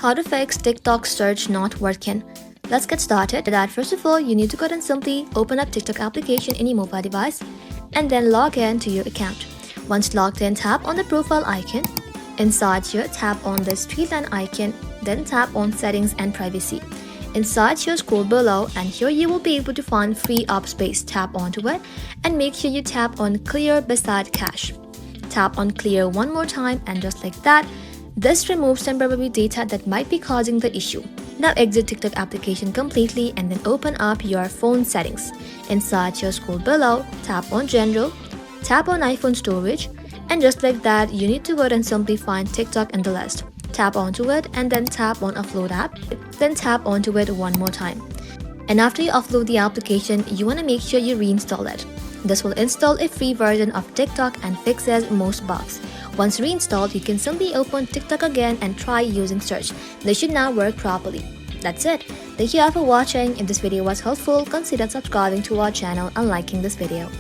How to fix TikTok search not working. Let's get started. First of all, you need to go and simply open up TikTok application in your mobile device and then log in to your account. Once logged in, tap on the profile icon. Inside here, tap on this three line icon, then tap on settings and privacy. Inside here, scroll below, and here you will be able to find free up space. Tap onto it and make sure you tap on clear beside cache. Tap on clear one more time, and just like that, this removes temporary data that might be causing the issue. Now exit TikTok application completely and then open up your phone settings. Inside here, scroll below, tap on general, tap on iPhone storage, and just like that, you need to go and simply find TikTok in the list. Tap onto it and then tap on Offload App, then tap onto it one more time. And after you offload the application, you want to make sure you reinstall it. This will install a free version of TikTok and fixes most bugs. Once reinstalled, you can simply open TikTok again and try using search. This should now work properly. That's it. Thank you all for watching. If this video was helpful, consider subscribing to our channel and liking this video.